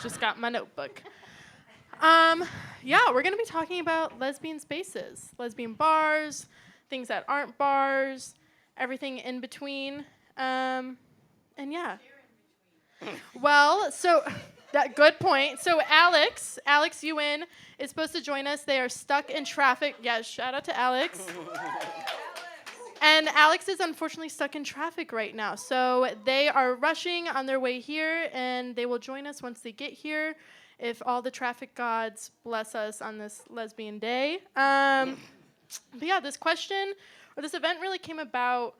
Just got my notebook. Yeah, we're going to be talking about lesbian spaces, lesbian bars, things that aren't bars, everything in between. And yeah. Well, so that good point. So Alex Ewan is supposed to join us. They are stuck in traffic. Yeah, shout out to Alex. And Alex is unfortunately stuck in traffic right now. So they are rushing on their way here, and they will join us once they get here if all the traffic gods bless us on this lesbian day. But yeah, this question or this event really came about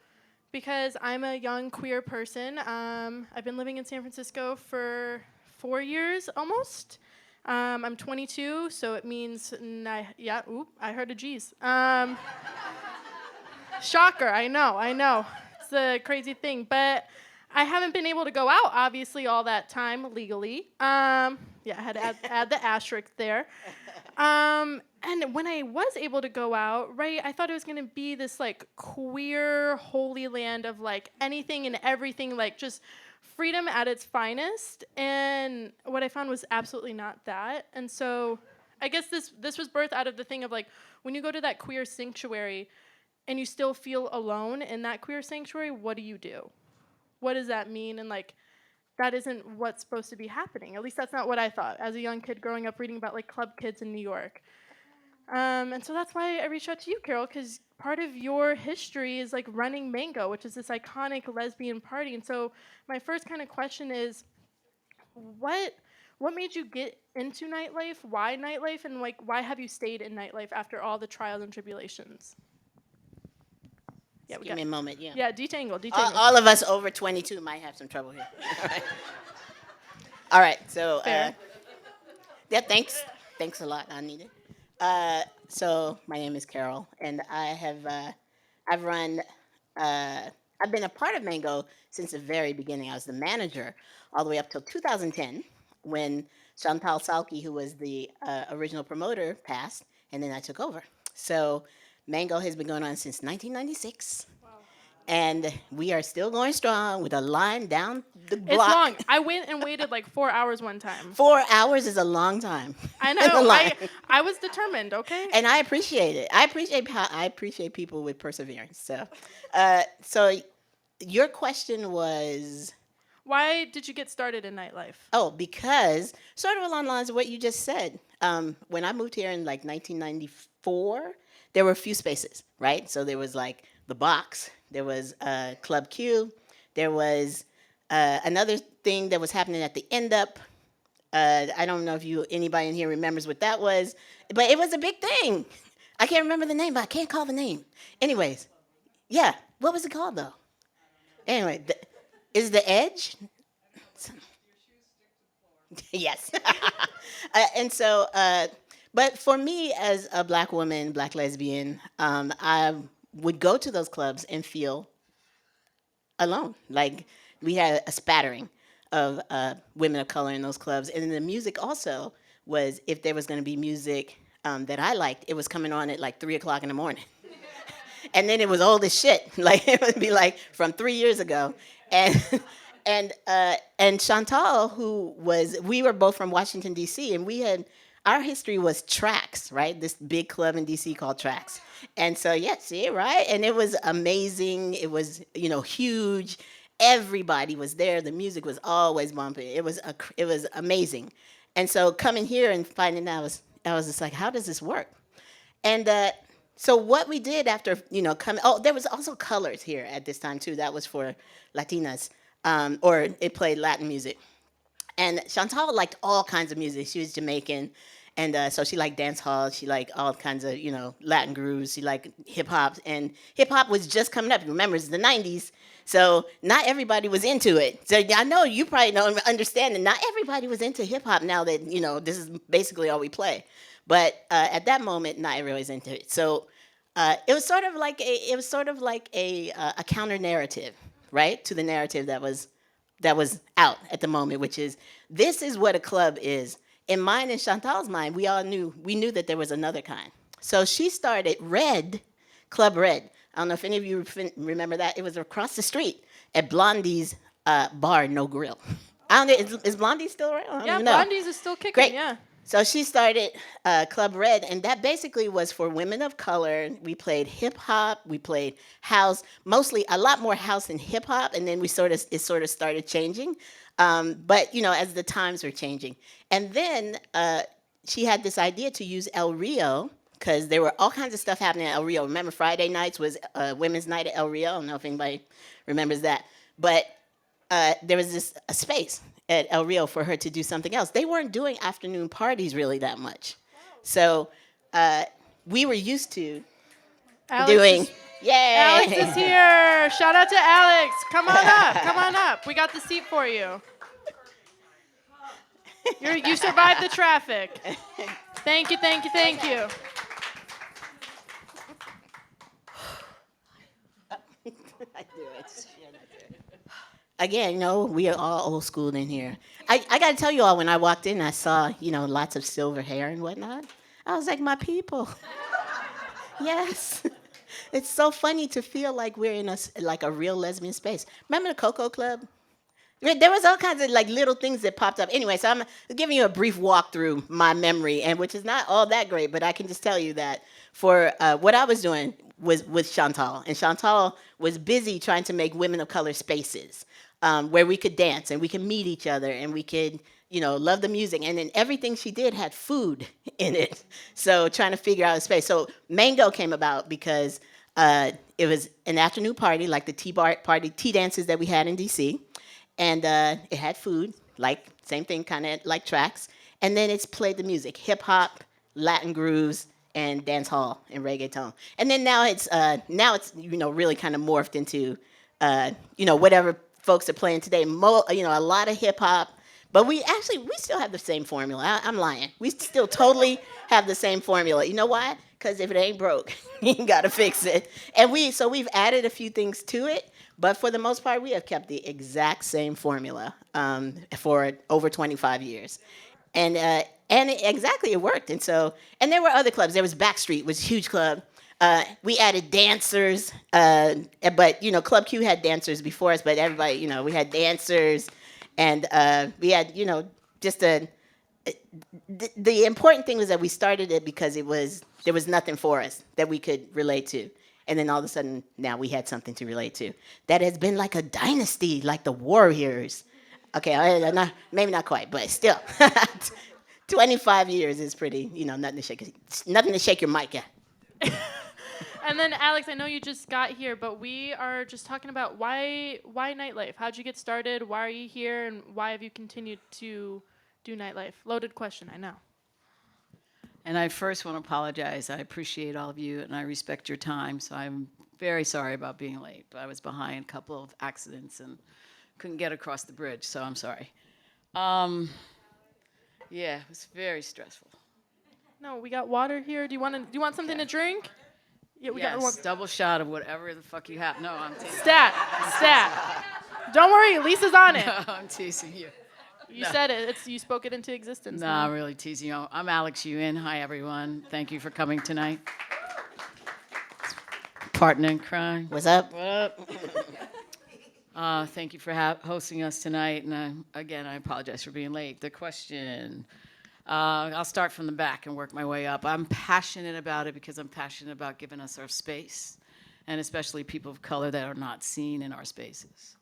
because I'm a young queer person. I've been living in San Francisco for 4 years almost. I'm 22, so it means, I heard a G's. Shocker, I know. It's a crazy thing, but I haven't been able to go out, obviously, all that time legally. I had to add the asterisk there. And when I was able to go out, right, I thought it was going to be this, like, queer holy land of, like, anything and everything, like, just freedom at its finest. And what I found was absolutely not that. And so I guess this was birthed out of the thing of, like, when you go to that queer sanctuary and you still feel alone in that queer sanctuary, what do? What does that mean? And, like, that isn't what's supposed to be happening. At least that's not what I thought as a young kid growing up reading about, like, club kids in New York. And so that's why I reached out to you, Carol, because part of your history is, like, running Mango, which is this iconic lesbian party. And so my first kind of question is, what made you get into nightlife? Why nightlife? And, like, why have you stayed in nightlife after all the trials and tribulations? Yeah, give me a moment, yeah. Yeah, detangle. All of us over 22 might have some trouble here. All right, so, yeah, thanks a lot, I need it. So my name is Carol, and I've been a part of Mango since the very beginning. I was the manager all the way up till 2010 when Chantal Salki, who was the original promoter, passed, and then I took over. So Mango has been going on since 1996. Wow. And we are still going strong with a line down the block. It's long. I went and waited like 4 hours one time. 4 hours is a long time. I know. I was determined, okay? And I appreciate it. I appreciate people with perseverance. So your question was, why did you get started in nightlife? Oh, because sort of along the lines of what you just said. When I moved here in like 1994, there were a few spaces, right? So there was like the Box, there was Club Q, there was another thing that was happening at the End Up. I don't know if anybody in here remembers what that was, but it was a big thing. I can't remember the name, but I can't call the name. Anyways, yeah, what was it called though? Anyway, is the Edge? Yes. And so, but for me as a black woman, black lesbian, I would go to those clubs and feel alone. Like we had a spattering of women of color in those clubs. And then the music also was, if there was going to be music that I liked, it was coming on at like 3 o'clock in the morning. And then it was old as shit. Like it would be like from 3 years ago. And Chantal, we were both from Washington, D.C., and our history was Trax, right? This big club in D.C. called Trax. And so, yeah, see, right? And it was amazing. It was, huge. Everybody was there. The music was always bumping. It was amazing. And so coming here and finding out, I was just like, how does this work? And so what we did after, coming, there was also Colors here at this time, too. That was for Latinas, or it played Latin music. And Chantal liked all kinds of music. She was Jamaican, and so she liked dance hall. She liked all kinds of, Latin grooves. She liked hip-hop, and hip-hop was just coming up. Remember, it's the 90s, so not everybody was into it. So I know you probably don't understand that not everybody was into hip-hop now that, this is basically all we play. But at that moment, not everybody was into it. So it was sort of like a counter narrative, right, to the narrative that was out at the moment, which is, this is what a club is. In mine and Chantal's mind, we knew that there was another kind. So she started Club Red. I don't know if any of you remember that. It was across the street at Blondie's bar, No Grill. I don't know, is Blondie still around? I don't Yeah, even know. Blondies is still kicking. Great. Yeah. So she started Club Red, and that basically was for women of color. We played hip hop, we played house, mostly a lot more house and hip hop, and then it sort of started changing. But as the times were changing, and then she had this idea to use El Rio because there were all kinds of stuff happening at El Rio. Remember, Friday nights was Women's Night at El Rio. I don't know if anybody remembers that, but there was this a space at El Rio for her to do something else. They weren't doing afternoon parties really that much, so uh, we were used to Alex doing. is Alex is Yay! here. Shout out to Alex. Come on up. Come on up. We got the seat for you. You survived the traffic. Thank you, thank you, thank you. I do it. Again, we are all old school in here. I got to tell you all, when I walked in, I saw, lots of silver hair and whatnot. I was like, my people. Yes. It's so funny to feel like we're in like a real lesbian space. Remember the Cocoa Club? There was all kinds of like little things that popped up. Anyway, so I'm giving you a brief walk through my memory, and which is not all that great, but I can just tell you that for what I was doing was with Chantal, and Chantal was busy trying to make women of color spaces where we could dance and we could meet each other and we could love the music, and then everything she did had food in it. So trying to figure out a space. So Mango came about because it was an afternoon party like the tea bar party, tea dances that we had in DC, and it had food, like same thing, kind of like tracks, and then it's played the music, hip hop, Latin grooves, and dance hall and reggaeton, and then now it's really kind of morphed into whatever folks are playing today. A lot of hip hop, but we still have the same formula. I'm lying. We still totally have the same formula. You know why? Because if it ain't broke, you gotta fix it. And we've added a few things to it, but for the most part, we have kept the exact same formula for over 25 years. Exactly, it worked. And there were other clubs. There was Backstreet, was a huge club. We added dancers, but Club Q had dancers before us. But everybody, we had dancers, and we had just the important thing was that we started it because there was nothing for us that we could relate to, and then all of a sudden now we had something to relate to that has been like a dynasty, like the Warriors. Okay, maybe not quite, but still, 25 years is pretty. Nothing to shake your mic at. And then Alex, I know you just got here, but we are just talking about why nightlife? How'd you get started? Why are you here? And why have you continued to do nightlife? Loaded question, I know. And I first want to apologize. I appreciate all of you, and I respect your time. So I'm very sorry about being late. But I was behind a couple of accidents and couldn't get across the bridge. So I'm sorry. Yeah, it was very stressful. No, we got water here. Do you want something to drink? Yeah, we got one. Yes, double shot of whatever the fuck you have. No, I'm teasing. Stat. Don't worry, Lisa's on it. No, I'm teasing you. You said it. You spoke it into existence. No, I'm really teasing you. I'm Alex Ewan. Hi, everyone. Thank you for coming tonight. Partner in crime. What's up? What up? Thank you for hosting us tonight. And again, I apologize for being late. The question, I'll start from the back and work my way up. I'm passionate about it because I'm passionate about giving us our space, and especially people of color that are not seen in our spaces.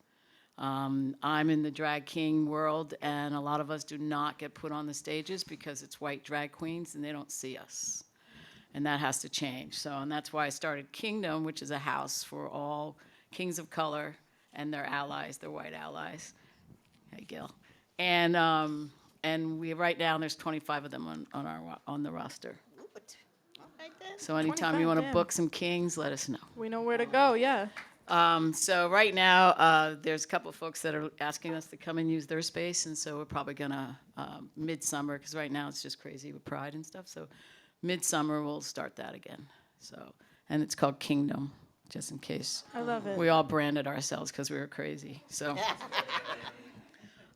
I'm in the drag king world, and a lot of us do not get put on the stages because it's white drag queens and they don't see us. And that has to change. And that's why I started Kingdom, which is a house for all kings of color and their allies, their white allies. Hey, Gil. And we right now there's 25 of them on the roster. So anytime you want to book some kings, let us know. We know where to go. Yeah. So right now, there's a couple of folks that are asking us to come and use their space, and so we're probably gonna midsummer, because right now it's just crazy with Pride and stuff. So midsummer we'll start that again. And it's called Kingdom, just in case. I love it. We all branded ourselves because we were crazy. So,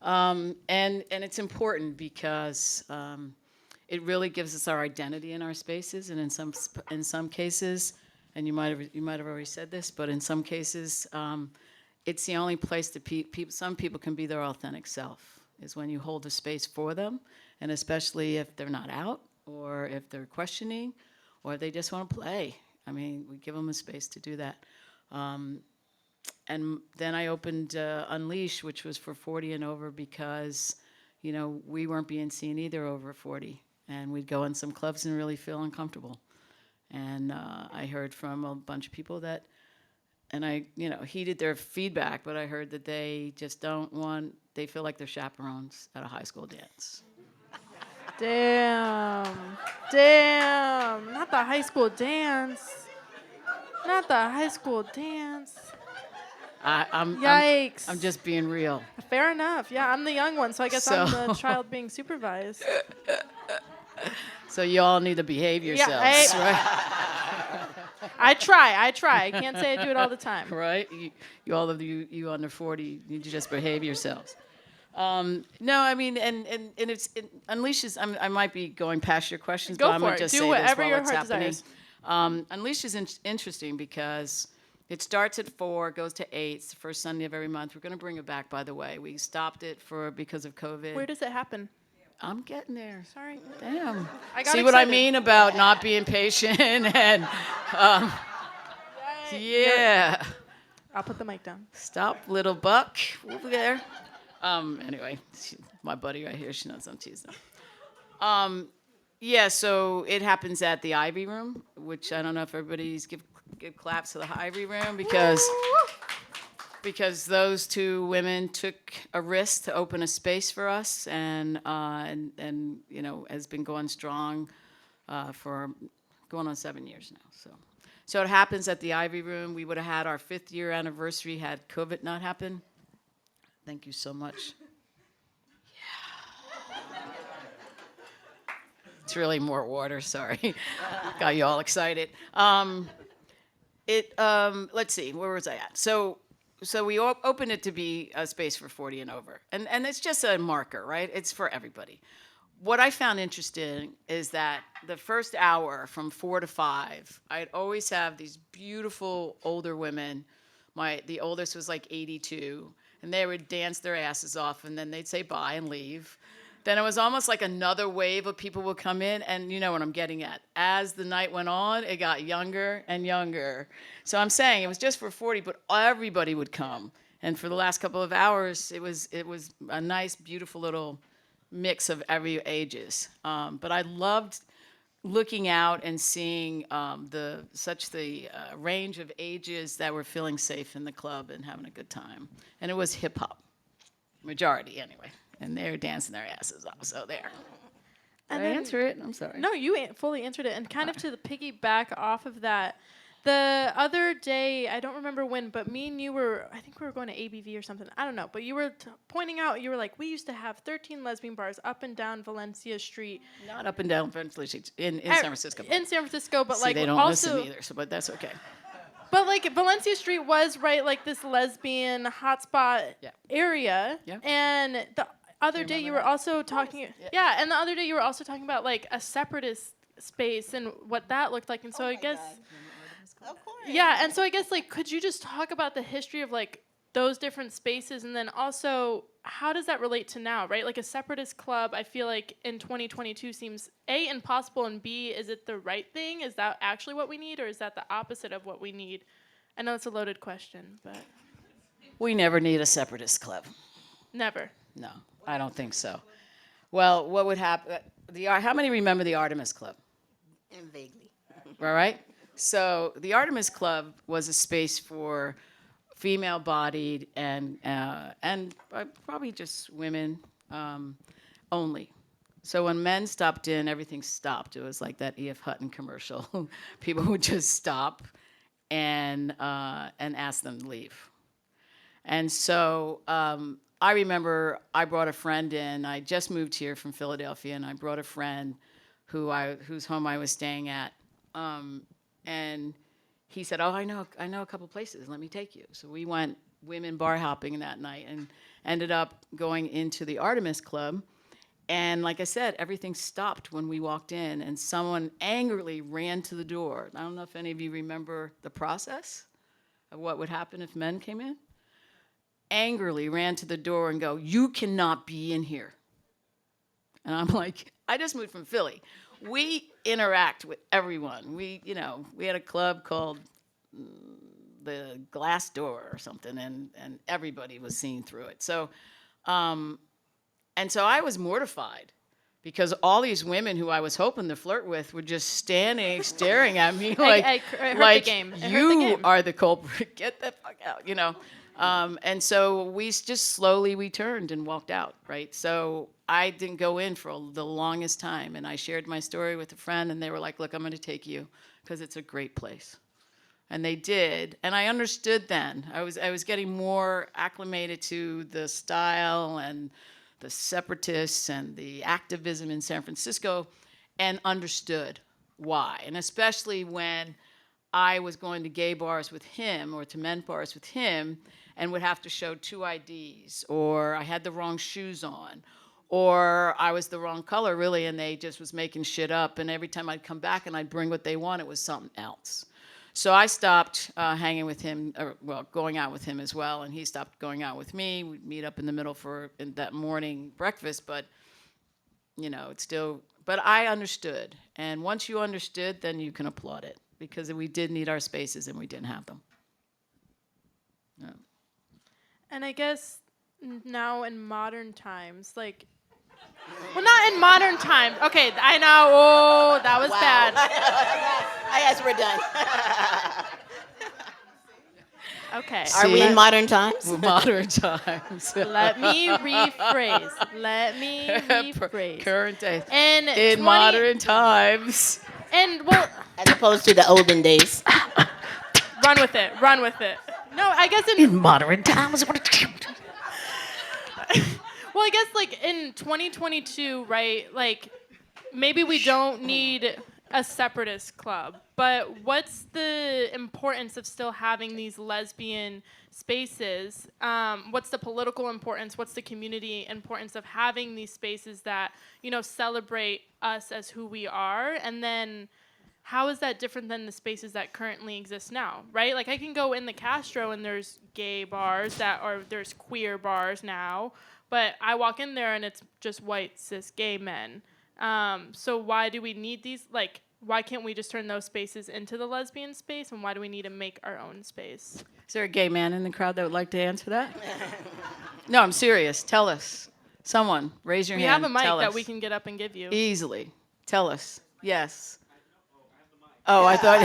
and it's important because it really gives us our identity in our spaces, and in some cases. And you might have already said this, but in some cases, it's the only place that some people can be their authentic self. is when you hold a space for them, and especially if they're not out or if they're questioning or if they just want to play. I mean, we give them a space to do that. And then I opened Unleash, which was for 40 and over because, you know, we weren't being seen either over 40. And we'd go in some clubs and really feel uncomfortable. And I heard from a bunch of people that, and I, you know, heeded their feedback, but I heard that they just don't want, they feel like they're chaperones at a high school dance. Damn. Damn. Not the high school dance. Not the high school dance. Yikes. I'm just being real. Fair enough. Yeah, I'm the young one, so I guess I'm the child being supervised. So you all need to behave yourselves, right? I try. I can't say I do it all the time. Right? You all of you under 40 need to just behave yourselves. No, I mean, and it unleashes. I might be going past your questions, Go but I'm for gonna it. just Do say whatever this while your it's heart happening. desires. Unleash is interesting because it starts at 4, goes to 8. It's the first Sunday of every month. We're going to bring it back, by the way. We stopped it because of COVID. Where does it happen? I'm getting there. Sorry. Damn. I got See what I excited. mean about not being patient and yeah. I'll put the mic down. Stop, little buck over there. Anyway, my buddy right here, she knows I'm teasing. Yeah, so it happens at the Ivy Room, which I don't know if everybody's give claps to the Ivy Room because those two women took a risk to open a space for us, and you know has been going strong for going on 7 years now. So it happens at the Ivy Room. We would have had our 5th year anniversary had COVID not happen. Thank you so much. It's really more water, sorry. Got you all excited. Let's see, where was I at? So we opened it to be a space for 40 and over. And it's just a marker, right? It's for everybody. What I found interesting is that the first hour from 4 to 5, I'd always have these beautiful older women. The oldest was like 82, and they would dance their asses off, and then they'd say bye and leave. Then it was almost like another wave of people would come in, and you know what I'm getting at. As the night went on, it got younger and younger. So I'm saying it was just for 40, but everybody would come. And for the last couple of hours, it was a nice, beautiful little mix of every ages. But I loved looking out and seeing the range of ages that were feeling safe in the club and having a good time. And it was hip hop, majority anyway. And they're dancing their asses off. So there. And Did I then- answer it? I'm sorry. No, you fully answered it. And kind of to the piggyback off of that, the other day, I don't remember when, but me and you I think we were going to ABV or something. I don't know. But you were pointing out, you were like, we used to have 13 lesbian bars up and down Valencia Street. Not up and down Ventnor Street in San Francisco. In San Francisco, but See, like they don't also, listen either, but that's okay. But like Valencia Street was right like this lesbian hotspot Yeah. area. Yeah. And the other day you were also talking and the other day you were also talking about like a separatist space and what that looked like. And so I guess Of course. yeah, and so I guess like could you just talk about the history of like those different spaces and then also how does that relate to now, right? Like a separatist club, I feel like in 2022 seems A, impossible, and B, is it the right thing? Is that actually what we need, or is that the opposite of what we need? I know it's a loaded question, but We never need a separatist club. never. No, I don't think so. Well, what would happen? How many remember the Artemis Club? And vaguely. All right. So the Artemis Club was a space for female-bodied and probably just women only. So when men stopped in, everything stopped. It was like that E.F. Hutton commercial. People would just stop and ask them to leave. And so I remember I brought a friend in. I just moved here from Philadelphia, and I brought a friend whose home I was staying at. And he said, "Oh, I know a couple places. Let me take you." So we went women bar hopping that night and ended up going into the Artemis Club. And like I said, everything stopped when we walked in, and someone angrily ran to the door. I don't know if any of you remember the process of what would happen if men came in. angrily ran to the door and go, "You cannot be in here." And I'm like, I just moved from Philly. We interact with everyone. We had a club called the Glass Door or something, and everybody was seen through it. Um, so I was mortified because all these women who I was hoping to flirt with were just standing, staring at me I heard the game. I heard the you game. are the culprit. Get the fuck out, And so we just slowly we turned and walked out, right? So I didn't go in for the longest time, and I shared my story with a friend, and they were like, "Look, I'm going to take you because it's a great place." And they did, and I understood then. I was getting more acclimated to the style and the separatists and the activism in San Francisco, and understood why. And especially when I was going to gay bars with him or to men bars with him and would have to show 2 IDs, or I had the wrong shoes on, or I was the wrong color really, and they just was making shit up. And every time I'd come back and I'd bring what they want, it was something else. So I stopped hanging with him, going out with him as well, and he stopped going out with me. We'd meet up in the middle for that morning breakfast, but it's still. But I understood, and once you understood, then you can applaud it because we did need our spaces and we didn't have them. Yeah. And I guess now in modern times, like, well, not in modern times. Okay, I know. Oh, that was bad. I guess we're done. Okay. Are we in modern times? Modern times. Let me rephrase. Let me rephrase. Current day. And In modern times. And well, As opposed to the olden days. run with it. Run with it. No, I guess In modern times. Well, I guess like in 2022, right? Like maybe we don't need a separatist club, but what's the importance of still having these lesbian spaces? What's the political importance? What's the community importance of having these spaces that, celebrate us as who we are? And then how is that different than the spaces that currently exist now, right? Like I can go in the Castro and there's gay bars there's queer bars now, but I walk in there and it's just white cis gay men. So why do we need these? Like, why can't we just turn those spaces into the lesbian space? And why do we need to make our own space? Is there a gay man in the crowd that would like to answer that? No, I'm serious. Tell us. Someone, raise your We hand. have a mic Tell that us. we can get up and give you. Easily. Tell us. Yes. Oh, I thought.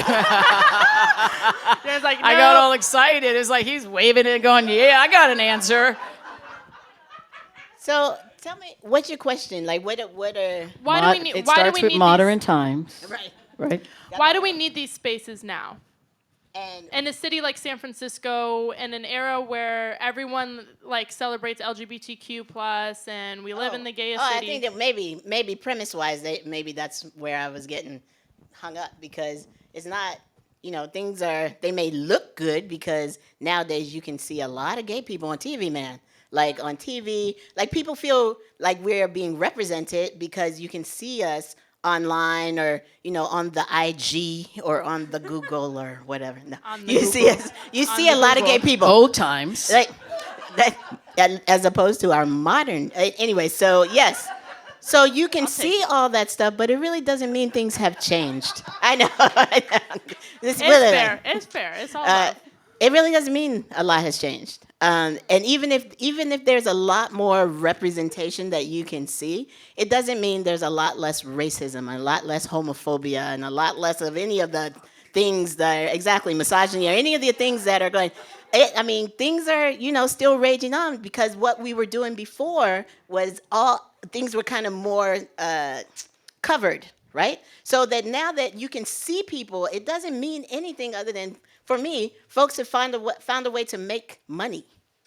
There's like, I got all excited. It's like he's waving it, going, "Yeah, I got an answer." So tell me, what's your question? Like, what are? Why do we need? It Why do starts we with need modern these? times, Right. right? Why do we need these spaces now? And In a city like San Francisco, in an era where everyone like celebrates LGBTQ plus, and we live in the gayest I city. think that maybe premise-wise, maybe that's where I was getting hung up because it's not. They may look good because nowadays you can see a lot of gay people on TV, man. Like on TV, like people feel like we're being represented because you can see us online or on the IG or on the Google or whatever. No. On the You see Google. us. You On see the a lot of gay Google. people. Old times. Like that, as opposed to our modern. Anyway, so yes. So you can see all that stuff, but it really doesn't mean things have changed. I know. This It's really- fair. It's fair. It's all love. it really doesn't mean a lot has changed. And even if there's a lot more representation that you can see, it doesn't mean there's a lot less racism, and a lot less homophobia, and a lot less of any of the things that are exactly misogyny or any of the things that are going. I mean, things are still raging on because what we were doing before was things were kind of more covered, right? So that now that you can see people, it doesn't mean anything other than, for me, folks have found a way to make money,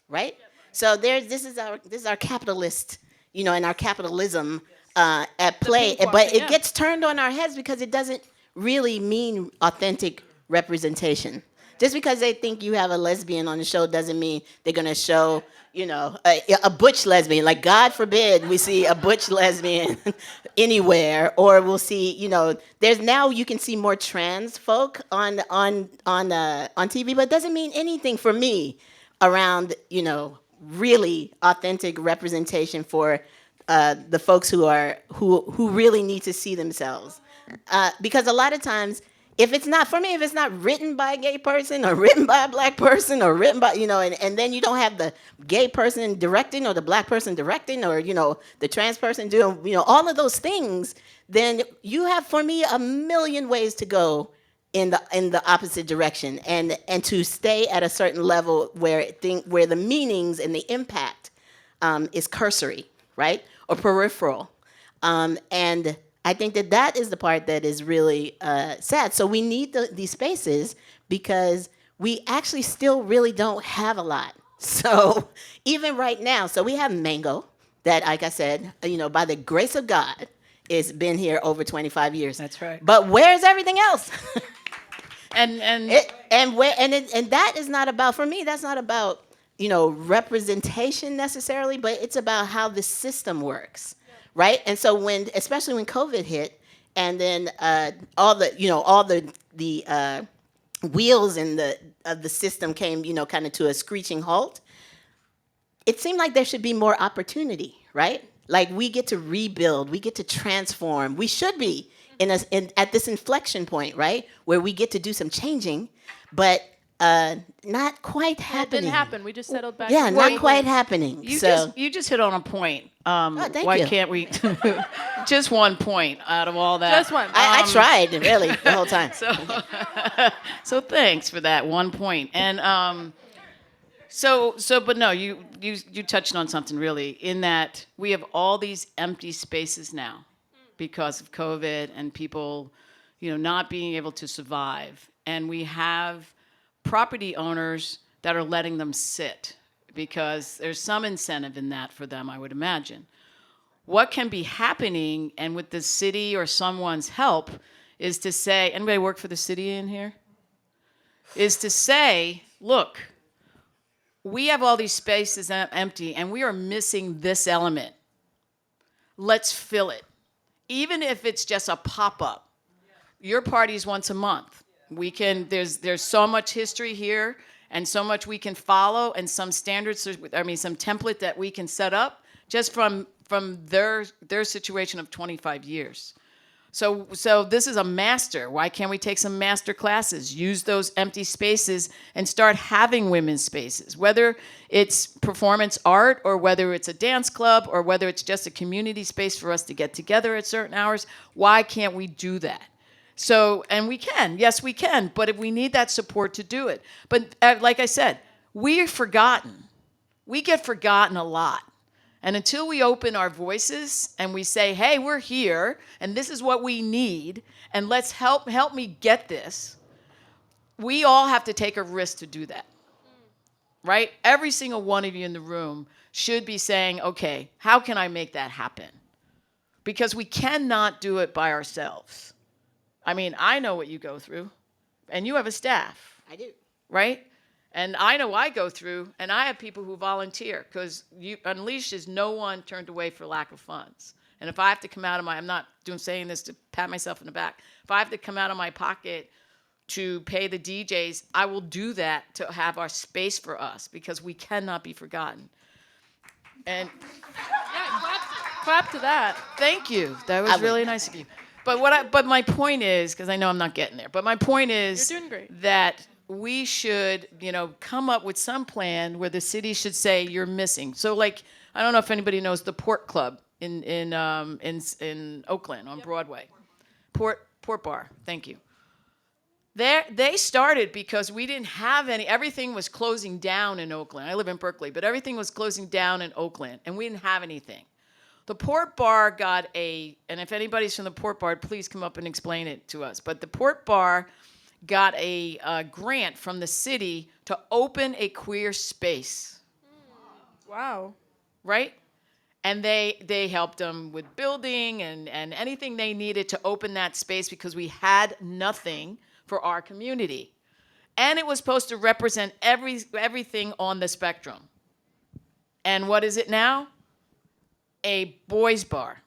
right? So this is our capitalist, and our capitalism at play. pinkwashing, But it yeah. gets turned on our heads because it doesn't really mean authentic representation. Just because they think you have a lesbian on the show doesn't mean they're gonna show, a butch lesbian. Like God forbid we see a butch lesbian anywhere, or we'll see, there's now you can see more trans folk on TV, but it doesn't mean anything for me around, really authentic representation for the folks who really need to see themselves. Because a lot of times, if it's not for me, if it's not written by a gay person or written by a black person or written by and then you don't have the gay person directing or the black person directing or the trans person doing all of those things, then you have for me a million ways to go in the opposite direction, and to stay at a certain level where the meanings and the impact is cursory, right, or peripheral, and I think that is the part that is really sad. So we need these spaces because we actually still really don't have a lot. So even right now, so we have Mango that, like I said, by the grace of God, it's been here over 25 years. That's right. But where's everything else? And And that is not about, for me, that's not about representation necessarily, but it's about how the system works, right? And so especially when COVID hit, and then all the wheels of the system came kind of to a screeching halt, it seemed like there should be more opportunity, right? Like we get to rebuild, we get to transform. We should be at this inflection point, right, where we get to do some changing, but not quite It happening. didn't happen. We just settled back. Yeah, in not the quite place. happening. you just hit on a point. thank Why you. can't we just one point out of all that? Just one. I tried really the whole time. So thanks for that one point. And but no, you touched on something really, in that we have all these empty spaces now because of COVID and people, not being able to survive. And we have property owners that are letting them sit because there's some incentive in that for them, I would imagine. What can be happening, and with the city or someone's help, is to say, anybody work for the city in here? Is to say, look, we have all these spaces empty and we are missing this element. Let's fill it. Even if it's just a pop-up. Your party's once a month. There's so much history here and so much we can follow, and some standards, some template that we can set up just from their situation of 25 years. So this is a master. Why can't we take some master classes, use those empty spaces, and start having women's spaces? Whether it's performance art, or whether it's a dance club, or whether it's just a community space for us to get together at certain hours, why can't we do that? So, and we can. Yes, we can. But if we need that support to do it. But like I said, we're forgotten. We get forgotten a lot. And until we open our voices and we say, hey, we're here, and this is what we need, and let's help me get this, we all have to take a risk to do that, right? Every single one of you in the room should be saying, okay, how can I make that happen? Because we cannot do it by ourselves. I mean, I know what you go through, and you have a staff. I do. Right? And I know I go through, and I have people who volunteer, because Unleashed is no one turned away for lack of funds. And if I have to come out of I'm not saying this to pat myself in the back. If I have to come out of my pocket to pay the DJs, I will do that to have our space for us, because we cannot be forgotten. And Yeah, clap to that. thank you. That was really nice of you. But my point is, because I know I'm not getting there, but my point is You're doing great. that we should, come up with some plan where the city should say you're missing. So, like, I don't know if anybody knows the Port Club in Oakland on Broadway. Port Bar. Thank you. They started because we didn't have any. Everything was closing down in Oakland. I live in Berkeley, but everything was closing down in Oakland, and we didn't have anything. The Port Bar got and if anybody's from the Port Bar, please come up and explain it to us. But the Port Bar got a grant from the city to open a queer space. Wow. Right? And they helped them with building and anything they needed to open that space, because we had nothing for our community. And it was supposed to represent everything on the spectrum. And what is it now? A boys' bar.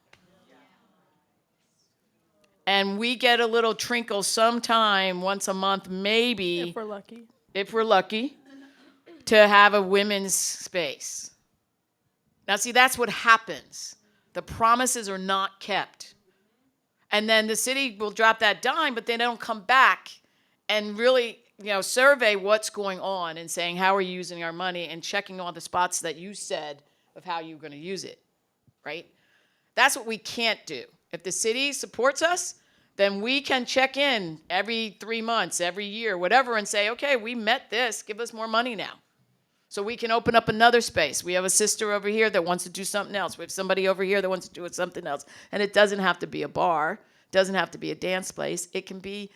And we get a little trinkle sometime, once a month, maybe. If we're lucky. If we're lucky. to have a women's space. Now, see, that's what happens. The promises are not kept. And then the city will drop that dime, but they don't come back and really, survey what's going on and saying, how are you using our money, and checking all the spots that you said of how you're going to use it, right? That's what we can't do. If the city supports us, then we can check in every 3 months, every year, whatever, and say, okay, we met this, give us more money now. So we can open up another space. We have a sister over here that wants to do something else. We have somebody over here that wants to do something else. And it doesn't have to be a bar. It doesn't have to be a dance place. It can be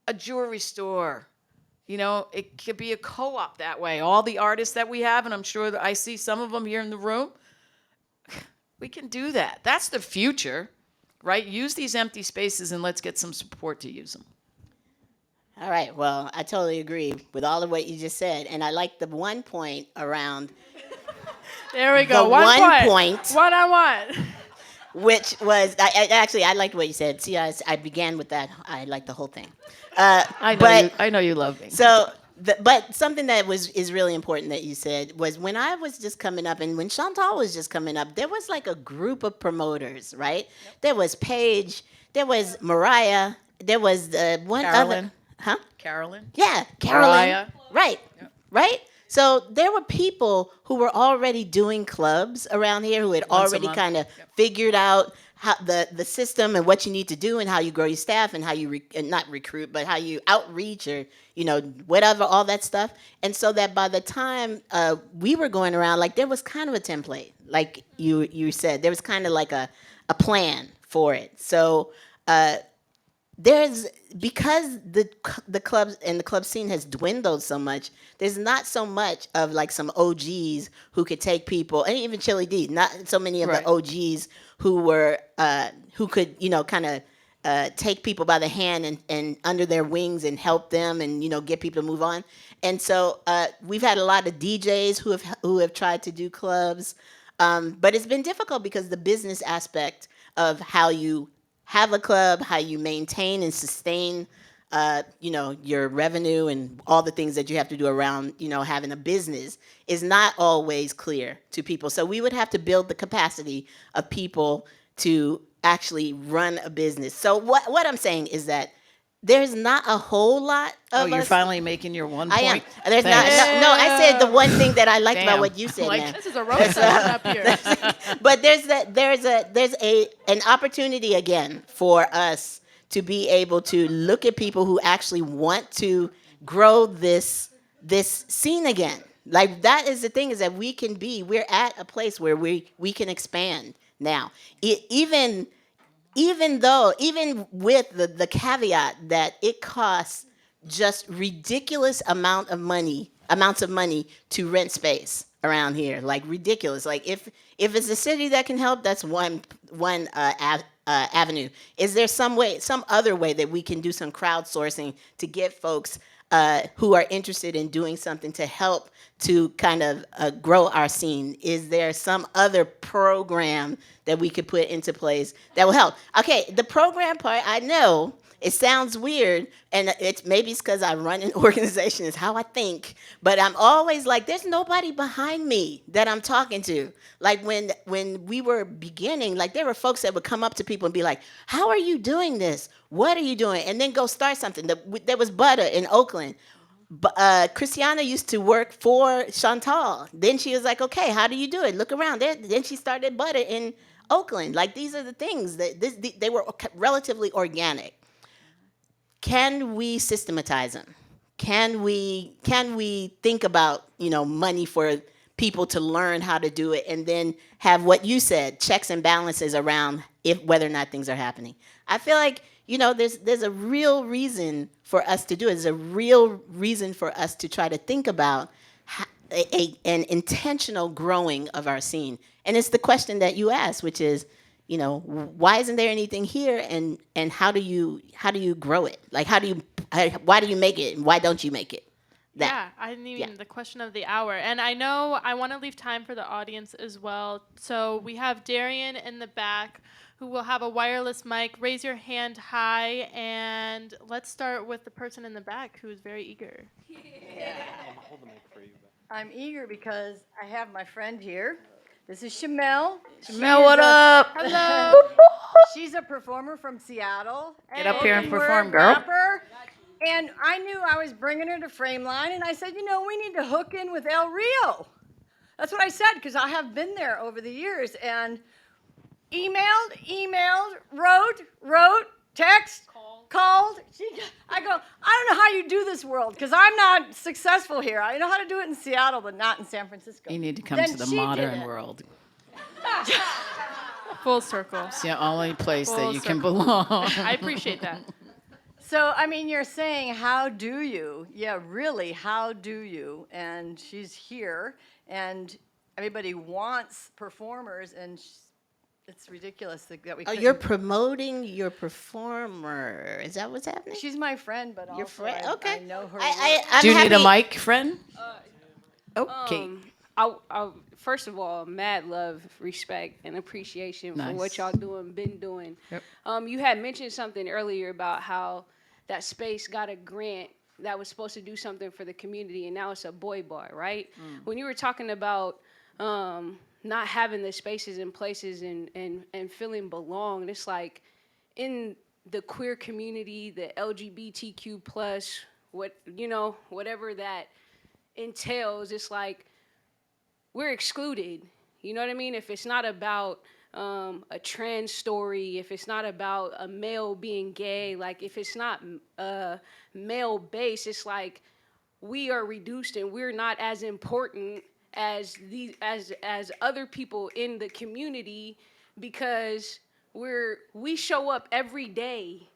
a jewelry store. It could be a co-op that way. All the artists that we have, and I'm sure that I see some of them here in the room, we can do that. That's the future, right? Use these empty spaces and let's get some support to use them. All right. Well, I totally agree with all of what you just said, and I like the one point around There we go. the One point, One on one. which was I liked what you said. See, I began with that. I liked the whole thing. I know you love me. So, but something that is really important that you said was when I was just coming up, and when Chantal was just coming up, there was like a group of promoters, right? Yep. There was Paige, there was Mariah, there was one Carolyn. other, huh? Carolyn. Yeah, Carolyn. Mariah. Right, Yep. right. So there were people who were already doing clubs around here who had Once a already month. kind of Yep. figured out how the system and what you need to do and how you grow your staff and how you not recruit but how you outreach or whatever, all that stuff. And so that by the time we were going around, like there was kind of a template, like you said, there was kind of like a plan for it. So there's because the clubs and the club scene has dwindled so much. There's not so much of like some OGs who could take people, and even Chili D. Not so many of Right. the OGs who were who could kind of take people by the hand and under their wings and help them and get people to move on. And so we've had a lot of DJs who have tried to do clubs, but it's been difficult because the business aspect of how you have a club, how you maintain and sustain, your revenue and all the things that you have to do around, having a business is not always clear to people. So we would have to build the capacity of people to actually run a business. So what I'm saying is that there's not a whole lot of You're us. finally making your one I am. point. There's not. Thanks. No, I said the one thing that I liked about Damn. what you said, Like, man. This is a roast session up here. But there's an opportunity again for us to be able to look at people who actually want to grow this scene again. Like that is the thing, is that we're at a place where we can expand now. Even with the caveat that it costs just ridiculous amounts of money to rent space around here, like ridiculous. Like if it's a city that can help, that's one avenue. Is there some other way that we can do some crowdsourcing to get folks who are interested in doing something to help to kind of grow our scene? Is there some other program that we could put into place that will help? Okay, the program part, I know it sounds weird, and it's because I run an organization, is how I think, but I'm always like, there's nobody behind me that I'm talking to. Like when we were beginning, like there were folks that would come up to people and be like, how are you doing this? What are you doing? And then go start something. There was Butter in Oakland. Christiana used to work for Chantal. Then she was like, okay, how do you do it? Look around. Then she started Butter in Oakland. Like these are the things that they were relatively organic. Can we systematize them? Can we think about money for people to learn how to do it, and then have what you said, checks and balances around whether or not things are happening? I feel like there's a real reason for us to do it. There's a real reason for us to try to think about an intentional growing of our scene. And it's the question that you asked, which is, why isn't there anything here, and how do you grow it? Like why do you make it, and why don't you make it? Yeah, I didn't even the question of the hour. And I know I want to leave time for the audience as well. So we have Darian in the back who will have a wireless mic. Raise your hand high, and let's start with the person in the back who is very eager. I'll hold the mic for you. I'm eager because I have my friend here. This is Shamel. Mel, what up? Hello. She's a performer from Seattle. Get up here and Spoken perform, word girl. Rapper. And I knew I was bringing her to Frameline, and I said, we need to hook in with El Rio. That's what I said, because I have been there over the years, and emailed, wrote, text, called. I go, I don't know how you do this world, because I'm not successful here. I know how to do it in Seattle, but not in San Francisco. You need to come Then to the she did modern it. world. Full circle. It's the only place that Full you can circle. belong. I appreciate that. So, you're saying, how do you? Yeah, really, how do you? And she's here, and everybody wants performers, and it's ridiculous that we Oh, couldn't. you're promoting your performer. Is that what's happening? She's my friend, but Your also friend? I Okay. know her. I'm Do you need a happy- mic, friend? Okay. First of all, mad love, respect, and appreciation for Nice. what y'all been doing. Yep. You had mentioned something earlier about how that space got a grant that was supposed to do something for the community, and now it's a boy bar, right? When you were talking about not having the spaces and places and feeling belonged, it's like in the queer community, the LGBTQ plus, whatever that entails, it's like we're excluded. You know what I mean? If it's not about a trans story, if it's not about a male being gay, like if it's not male based, it's like we are reduced and we're not as important as as other people in the community because we show up every day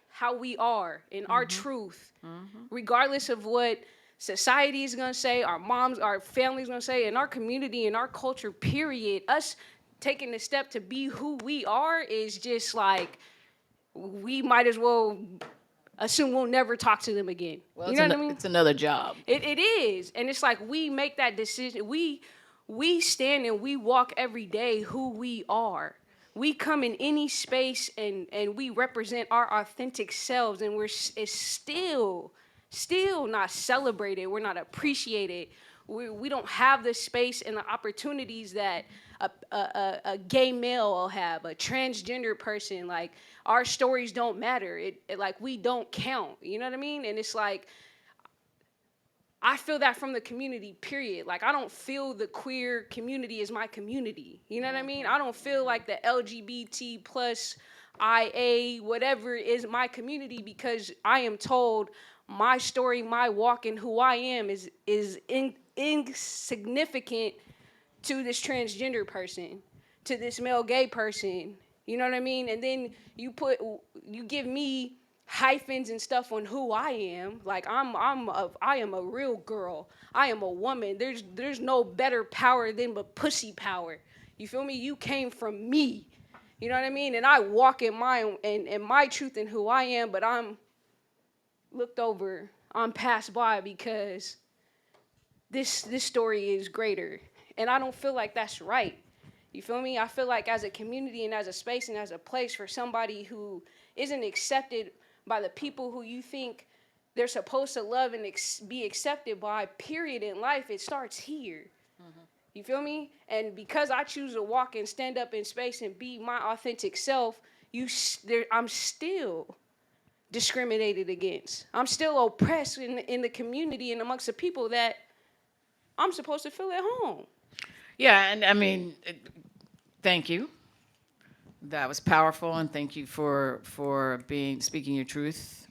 how we are in our truth, regardless of what society is gonna say, our moms, our families gonna say, in our community, in our culture, period. Us taking the step to be who we are is just like we might as well assume we'll never talk to them again. Well, you know what I mean? It's another job. It is, and it's like we make that decision. We stand and we walk every day who we are. We come in any space and we represent our authentic selves, and it's still not celebrated. We're not appreciated. We don't have the space and the opportunities that a gay male will have, a transgender person. Like our stories don't matter. It like we don't count. You know what I mean? And it's like I feel that from the community, period. Like, I don't feel the queer community is my community. You know what I mean? I don't feel like the LGBT plus IA, whatever is my community because I am told my story, my walk, and who I am is insignificant to this transgender person, to this male gay person. You know what I mean? And then you give me hyphens and stuff on who I am. Like I am a real girl. I am a woman. There's no better power than but pussy power. You feel me? You came from me. You know what I mean? And I walk in my truth and who I am, but I'm looked over, I'm passed by because this story is greater. And I don't feel like that's right. You feel me? I feel like as a community and as a space and as a place for somebody who isn't accepted by the people who you think they're supposed to love and be accepted by, period, in life, it starts here. You feel me? And because I choose to walk and stand up in space and be my authentic self, I'm still discriminated against. I'm still oppressed in the community and amongst the people that I'm supposed to feel at home. Yeah, and I mean, thank you. That was powerful, and thank you for speaking your truth.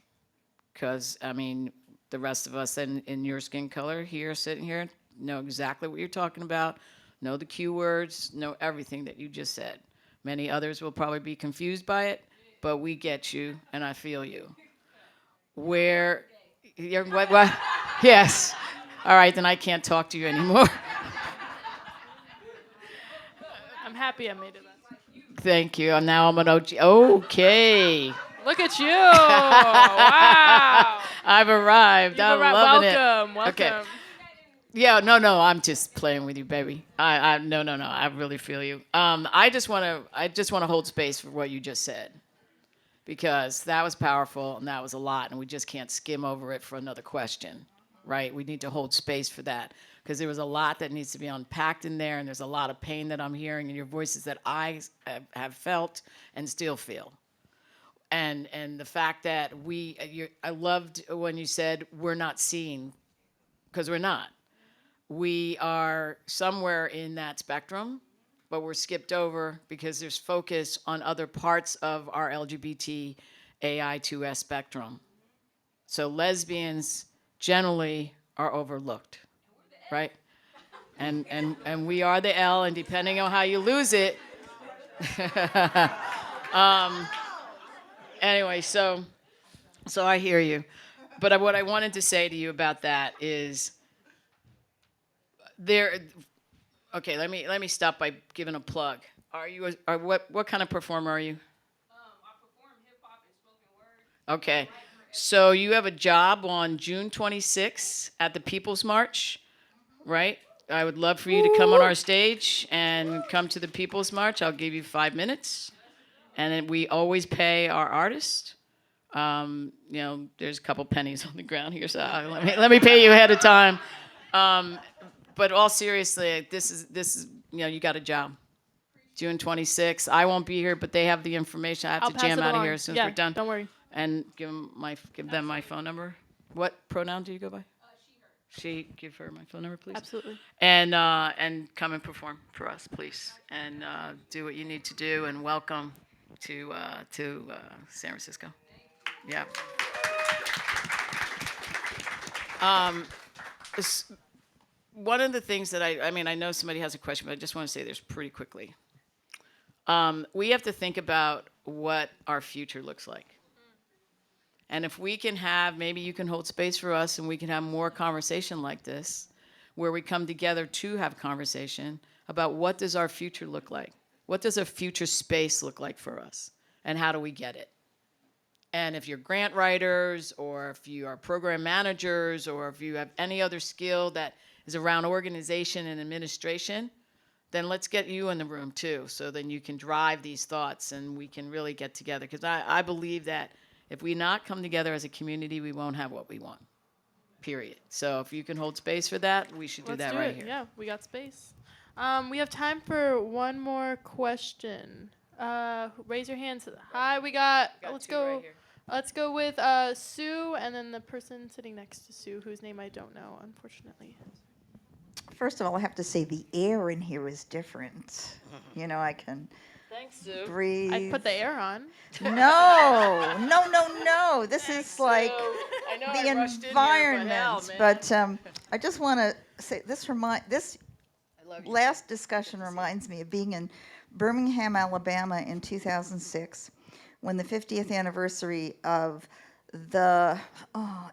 Because I mean, the rest of us in your skin color here, sitting here, know exactly what you're talking about. Know the Q words. Know everything that you just said. Many others will probably be confused by it, but we get you, and I feel you. What? Yes. All right, then I can't talk to you anymore. I'm happy I made it. Thank you. And now I'm an OG. Okay. Look at you! Wow. I've arrived. I'm loving Welcome. it. Okay. Yeah, no, I'm just playing with you, baby. No. I really feel you. I just want to hold space for what you just said, because that was powerful and that was a lot, and we just can't skim over it for another question. right? We need to hold space for that because there was a lot that needs to be unpacked in there, and there's a lot of pain that I'm hearing in your voices that I have felt and still feel. And the fact that I loved when you said we're not seen, because we're not. We are somewhere in that spectrum, but we're skipped over because there's focus on other parts of our LGBT AI2S spectrum. So lesbians generally are overlooked, right? And we are the L, and depending on how you lose it. Anyway, so I hear you. But what I wanted to say to you about that is there. Okay, let me stop by giving a plug. Are you what kind of performer are you? I perform hip hop and spoken word. Okay, so you have a job on June 26th at the People's March, right? I would love for you to come on our stage and come to the People's March. I'll give you 5 minutes, and then we always pay our artists. There's a couple pennies on the ground here, so let me pay you ahead of time. But all seriously, this is you got a job. June 26th. I won't be here, but they have the information. I have I'll to pass jam it out of along. here as soon as Yeah, we're done. don't worry. And give them my phone number. What pronoun do you go by? She, her. Give her my phone number, please. Absolutely. And come and perform for us, please. And do what you need to do. And welcome to San Francisco. Yeah. One of the things that I know somebody has a question, but I just want to say this pretty quickly. We have to think about what our future looks like. And if we can have, maybe you can hold space for us and we can have more conversation like this, where we come together to have conversation about what does our future look like? What does a future space look like for us? And how do we get it? And if you're grant writers, or if you are program managers, or if you have any other skill that is around organization and administration, then let's get you in the room too, so then you can drive these thoughts and we can really get together. Because I believe that if we not come together as a community, we won't have what we want, period. So if you can hold space for that, we should do that right here. Yeah, we got space. We have time for one more question. Raise your hands. Hi, we got let's two go. right here. Let's go with Sue, and then the person sitting next to Sue, whose name I don't know, unfortunately. First of all, I have to say the air in here is different. I can Thanks, Sue. breathe. I put the air on. No. This is like I know the I rushed in here, environment. but hell, man. I just want to say this last discussion reminds me of being in Birmingham, Alabama in 2006, when the 50th anniversary of the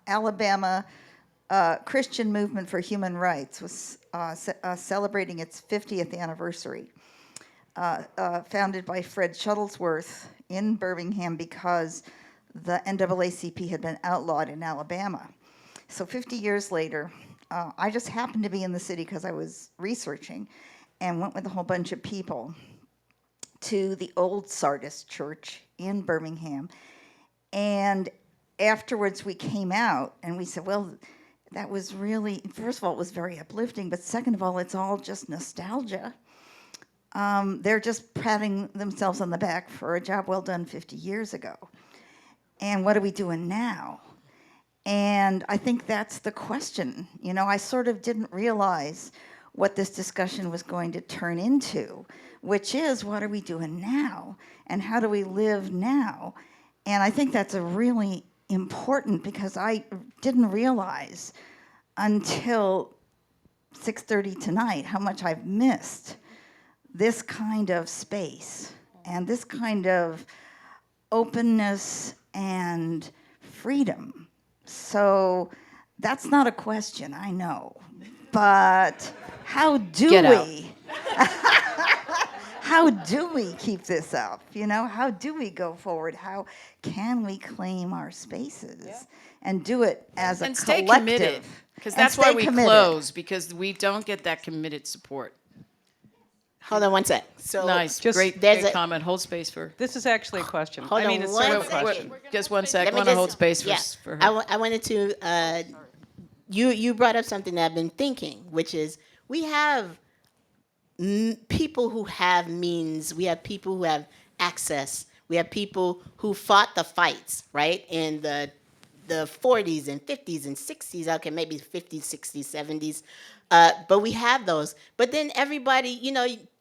Alabama Christian Movement for Human Rights was celebrating its 50th anniversary, founded by Fred Shuttlesworth in Birmingham because the NAACP had been outlawed in Alabama. So 50 years later, I just happened to be in the city because I was researching, and went with a whole bunch of people to the old Sardis Church in Birmingham. And afterwards we came out and we said, well, that was really, first of all, it was very uplifting, but second of all, it's all just nostalgia. They're just patting themselves on the back for a job well done 50 years ago. And what are we doing now? And I think that's the question. I sort of didn't realize what this discussion was going to turn into, which is, what are we doing now? And how do we live now? And I think that's a really important, because I didn't realize until 6:30 tonight how much I've missed this kind of space and this kind of openness and freedom. So that's not a question, I know. But how do we? How do we keep this up? How do we go forward? How can we claim our spaces and do it as a And stay collective? committed, because And that's why stay we committed. close, because we don't get that committed support. Hold on one sec. So Nice, Just- great There's a- comment. Hold space for. This is actually a question. Hold on it's one sort of a second. question. Just one sec. Let I me want to just- hold space yeah. for her. I wanted to you brought up something that I've been thinking, which is we have people who have means, we have people who have access, we have people who fought the fights, right? In the 40s and 50s and 60s, okay, maybe 50s, 60s, 70s. But we have those. But then everybody,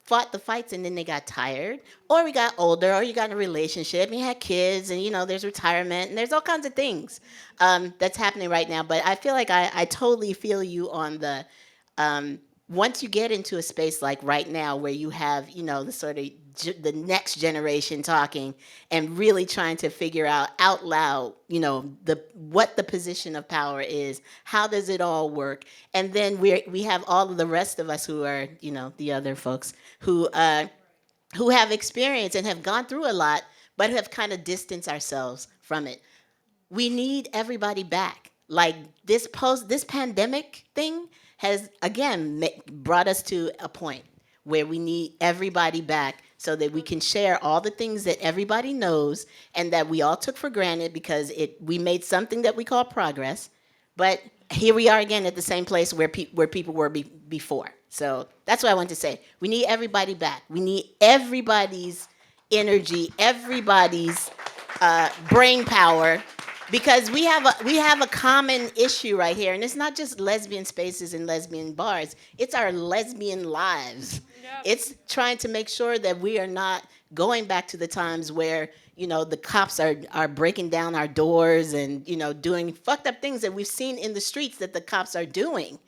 fought the fights and then they got tired, or we got older, or you got in a relationship and you had kids, and there's retirement and there's all kinds of things that's happening right now. But I feel like I totally feel you on the once you get into a space like right now where you have, the sort of the next generation talking and really trying to figure out loud, what the position of power is, how does it all work, and then we have all of the rest of us who are, the other folks who have experience and have gone through a lot, but have kind of distanced ourselves from it. We need everybody back. Like this pandemic thing has again brought us to a point where we need everybody back so that we can share all the things that everybody knows and that we all took for granted because we made something that we call progress, but here we are again at the same place where people were before. So that's what I want to say. We need everybody back. We need everybody's energy, everybody's brain power, because we have a common issue right here, and it's not just lesbian spaces and lesbian bars. It's our lesbian lives. Yep. It's trying to make sure that we are not going back to the times where the cops are breaking down our doors and doing fucked up things that we've seen in the streets that the cops are doing.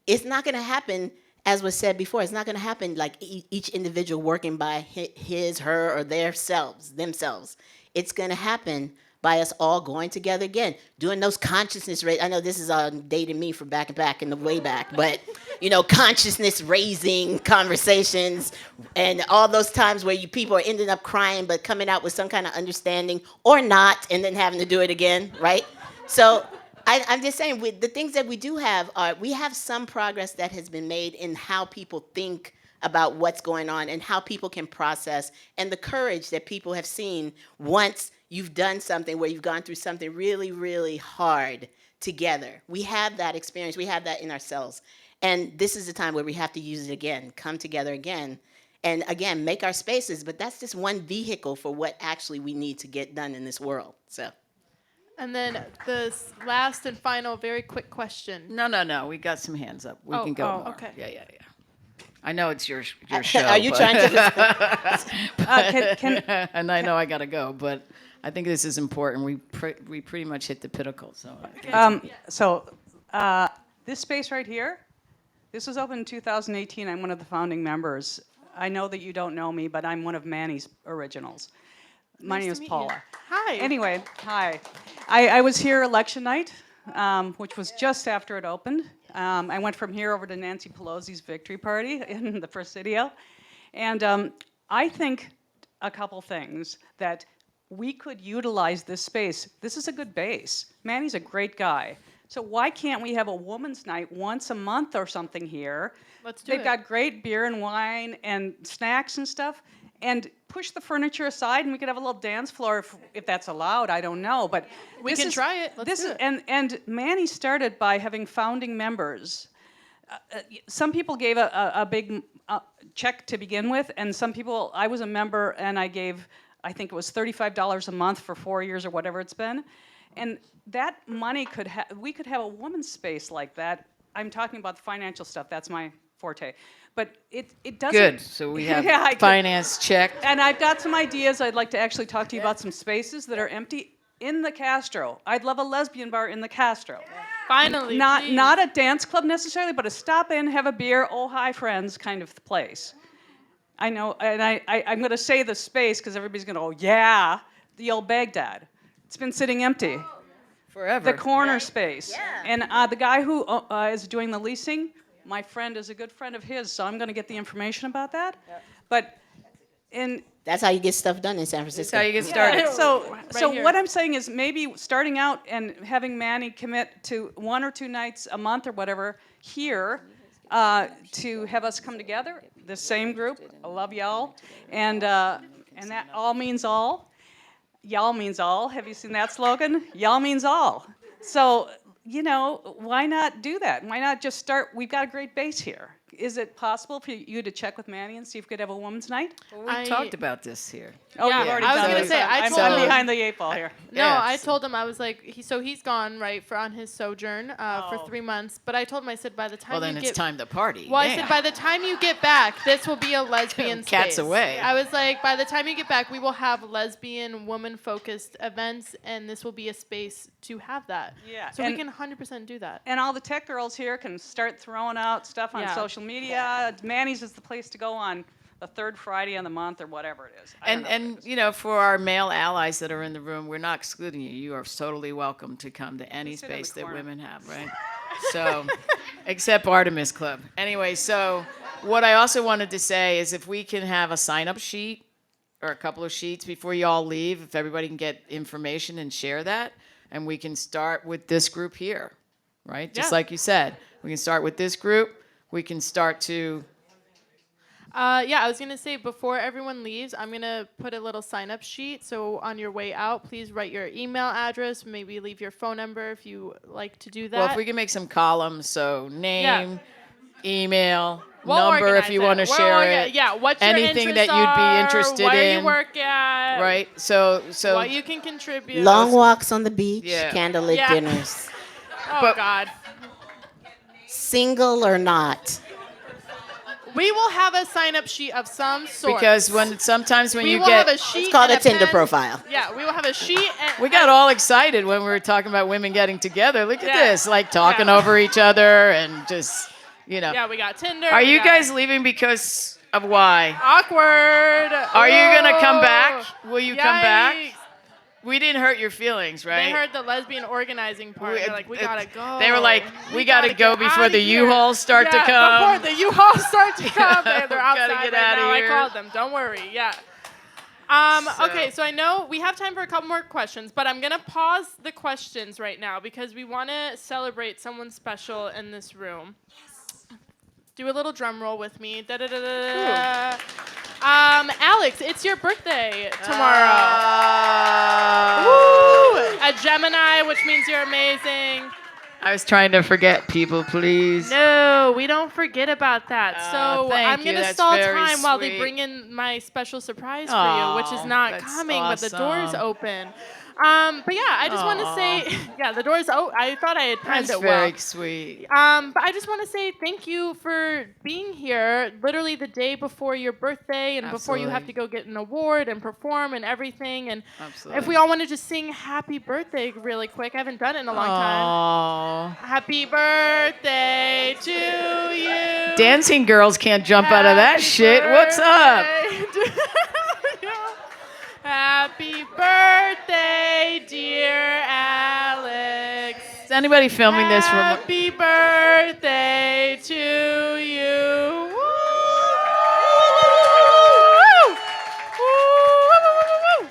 It's not going to happen, as was said before. It's not going to happen like each individual working by his, her, or themselves. It's going to happen by us all going together again, doing those consciousness I know this is dating me for back in the way back, but consciousness raising conversations and all those times where people are ending up crying but coming out with some kind of understanding or not, and then having to do it again, right? So I'm just saying, with the things that we do have, we have some progress that has been made in how people think about what's going on and how people can process, and the courage that people have seen once you've done something where you've gone through something really, really hard together. We have that experience. We have that in ourselves. And this is the time where we have to use it again, come together again, and again, make our spaces. But that's just one vehicle for what actually we need to get done in this world. So. And then the last and final, very quick question. No. We got some hands up. We can go more. Okay. Yeah. I know it's your show. Are you but- trying to? And I know I got to go, but I think this is important. We pretty much hit the pinnacle. So This space right here, this was opened in 2018. I'm one of the founding members. I know that you don't know me, but I'm one of Manny's originals. My Nice name to is meet you. Paula. Hi. Anyway, hi. I was here election night, which was just after it opened. I went from here over to Nancy Pelosi's victory party in the Presidio. And I think a couple things that we could utilize this space. This is a good base. Manny's a great guy. So why can't we have a woman's night once a month or something here? Let's do They've it. got great beer and wine and snacks and stuff. And push the furniture aside, and we could have a little dance floor if that's allowed. I don't know, but We this can is- try it. Let's this do is, it. And Manny started by having founding members. Some people gave a big check to begin with, and some people, I was a member and I gave, I think it was $35 a month for 4 years or whatever it's been. And that money we could have a woman's space like that. I'm talking about the financial stuff, that's my forte. But it doesn't. good. So we have Yeah, I could- finance checked. And I've got some ideas. I'd like to actually talk to you about some spaces that are empty in the Castro. I'd love a lesbian bar in the Castro. Finally. Not please. not a dance club necessarily, but a stop in, have a beer, oh hi friends kind of place. I know, and I'm going to say the space because everybody's going to go, yeah, the old Baghdad. It's been sitting empty. Forever. The corner space. And the guy who is doing the leasing, my friend is a good friend of his, so I'm going to get the information about that. But That's how you get stuff done in San Francisco. That's how you get started. so here. what I'm saying is maybe starting out and having Manny commit to 1 or 2 nights a month or whatever here to have us come together, the same group. I love y'all, and that all means all. Y'all means all. Have you seen that slogan? Y'all means all. So why not do that? Why not just start? We've got a great base here. Is it possible for you to check with Manny and see if we could have a women's night? Well, we talked about this here. Oh, Yeah, you've already I was done gonna this. say, I I'm told him- behind the 8 ball here. No, Yeah, I it's- told him I was like, so he's gone right on his sojourn for Oh. 3 months. But I told him, I said, by the time Well, you then get it's time to party. Well, I Damn. said, by the time you get back, this will be a lesbian space. Cat's away. I was like, by the time you get back, we will have lesbian, woman-focused events, and this will be a space to have that. Yeah, So we and- can 100% do that. And all the tech girls here can start throwing out stuff on Yeah. social media. Manny's is the place to go on the 3rd Friday of the month or whatever it is. I don't know what it is. And for our male allies that are in the room, we're not excluding you. You are totally welcome to come to any Sit in the space that corner. women have, right? So, except Artemis Club. Anyway, so what I also wanted to say is if we can have a sign-up sheet or a couple of sheets before you all leave, if everybody can get information and share that, and we can start with this group here, right? Just Yeah. like you said, we can start with this group. We can start to Yeah, I was gonna say before everyone leaves, I'm gonna put a little sign-up sheet. So on your way out, please write your email address. Maybe leave your phone number if you like to do that. Well, if we can make some columns, so name, email, We'll number if organize you it. want to We'll share orga- it. Yeah, what your anything that interests you'd be are, interested where in. you work at, Right. So what you can contribute. Long walks on the beach, Yeah. candlelit Yeah. dinners, Oh but- God. single or not. We will have a sign-up sheet of some sort. because sometimes when we you will have get a sheet. It's called and a Tinder pen. profile. Yeah, we will have a sheet. And we got all excited when we were talking about women getting together. Look at Yeah. this, like talking Yeah. over each other and just Yeah, we got Tinder. Are we you got guys leaving because of why? awkward? Are you gonna come Ooh. back? Will you come back? Yikes. We didn't hurt your feelings, right? They heard the lesbian organizing part. They're like, we gotta go. They were like, we gotta go get before outta the here. U-Hauls start to Yeah, come. Before the U-Hauls start to come, they're Gotta outside get right outta now. here. I called them. Don't worry. Yeah. Okay, so I know we have time for a couple more questions, but I'm gonna pause the questions right now because we want to celebrate someone special in this room. Do a little drum roll with me. Da da da da da. Alex, it's your birthday tomorrow. Woo! A Gemini, which means you're amazing. I was trying to forget people, please. No, we don't forget about that. So thank I'm you. going to That's stall very time while they sweet. bring in my special surprise for Aw, you, which is not that's coming, but the door's awesome. open. But yeah, I just want to Aw. say, yeah, the door's open. I thought I had timed That's it well. very sweet. But I just want to say thank you for being here literally the day before your birthday and before you have to Absolutely. go get an award and perform and everything. And if Absolutely. we all want to just sing happy birthday really quick, I haven't done it in a long time. Aww. Happy birthday to you. Dancing girls can't jump out of that Happy shit. What's up? birthday to you. Happy birthday, dear Alex. Is anybody filming this from? Happy birthday to you. Woo! Woo!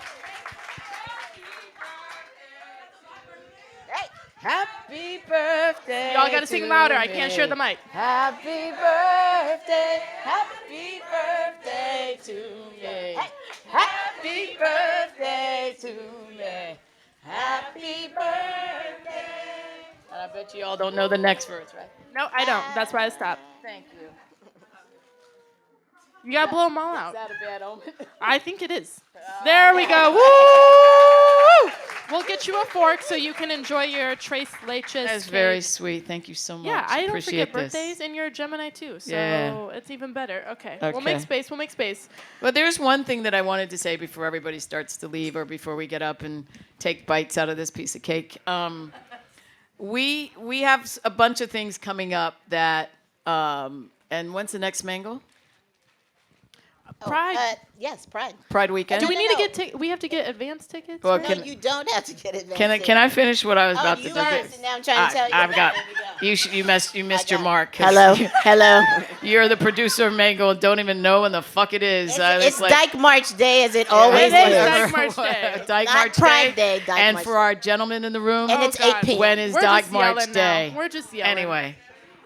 Happy birthday. Y'all gotta sing louder. I can't share the mic. Happy birthday. Happy birthday to me. Happy birthday to me. Happy birthday. And I bet you all don't know the next verse, right? No, I don't. That's why I stopped. Thank you. You gotta blow them all out. Is that a bad omen? I think it is. There we go. Woo! We'll get you a fork so you can enjoy your tres leches. That's cake. very sweet. Thank you so much. Yeah, I don't appreciate forget this. birthdays, and you're a Gemini too, so Yeah. it's even better. Okay. We'll make Okay. space. We'll make space. But there's one thing that I wanted to say before everybody starts to leave or before we get up and take bites out of this piece of cake. We have a bunch of things coming up that, and when's the next Mango? Pride. Yes, Pride. Pride weekend? Do we no, need no. to get? We have to get advance tickets. Well, right? No, Can- you don't have to get it. Can I finish what I was about to you do? are. Now I'm trying to tell you. I've got. There we go. You missed your mark. 'cause Hello, hello. You're the producer of Mango and don't even know when the fuck it is. It's Dyke March Day, as it always It is is. Dyke March Day. Dyke Not March Pride Day, Dyke and March for our gentlemen in the room, And it's 8 p.m. when is We're Dyke just March yelling Day? now. We're just yelling. Anyway,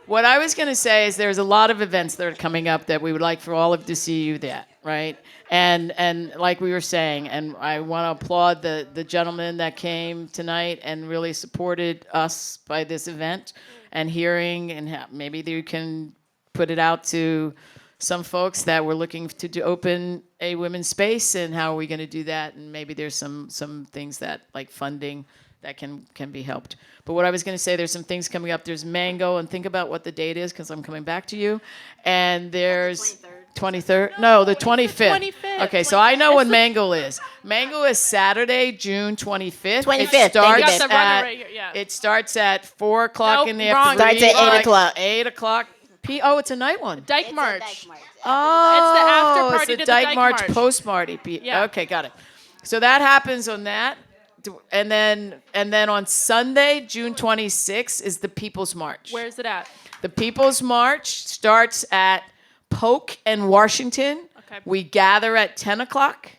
what I was going to say is there's a lot of events that are coming up that we would like for all of to see you at, right? And like we were saying, and I want to applaud the gentleman that came tonight and really supported us by this event and hearing, and maybe you can put it out to some folks that were looking to open a women's space, and how are we going to do that? And maybe there's some things that, like funding, that can be helped. But what I was going to say, there's some things coming up. There's Mango, and think about what the date is, because I'm coming back to you. And there's 23rd? No, the 25th. 25th. Okay, so I know when Mango is. Mango is Saturday, June 25th. 25th, It thank you, starts babe. Got the runner at, right here, yeah. it starts at 4 o'clock Nope, in the wrong. afternoon. Starts at 8 o'clock. 8 o'clock. Oh, it's a night one. Dyke March. Oh, party it's to the the Dyke Dyke March March. post party. Yeah. Okay, got it. So that happens on that, and then on Sunday, June 26th, is the People's March. Where's it at? The People's March starts at Polk and Washington. Okay. We gather at 10 o'clock.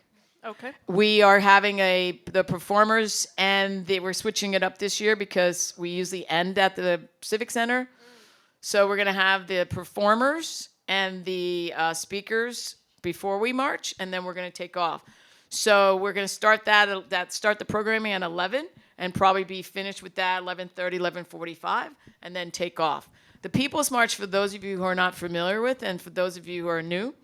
Okay. We are having the performers, and we're switching it up this year because we usually end at the Civic Center. So we're going to have the performers and the speakers before we march, and then we're going to take off. So we're going to start start the programming at 11, and probably be finished with that 11:30, 11:45, and then take off. The People's March, for those of you who are not familiar with, and for those of you who are new,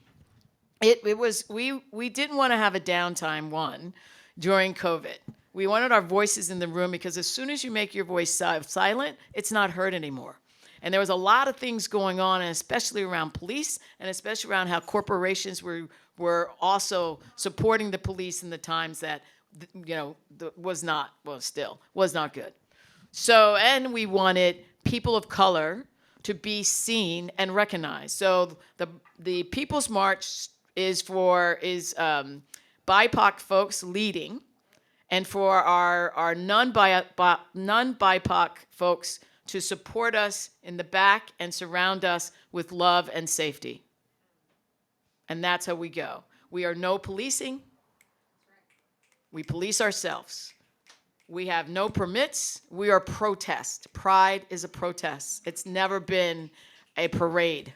we didn't want to have a downtime during COVID. We wanted our voices in the room, because as soon as you make your voice silent, it's not heard anymore. And there was a lot of things going on, and especially around police, and especially around how corporations were also supporting the police in the times that, was not good. So, and we wanted people of color to be seen and recognized. So the People's March is BIPOC folks leading, and for our non-BIPOC folks to support us in the back and surround us with love and safety. And that's how we go. We are no policing. We police ourselves. We have no permits. We are protest. Pride is a protest. It's never been a parade.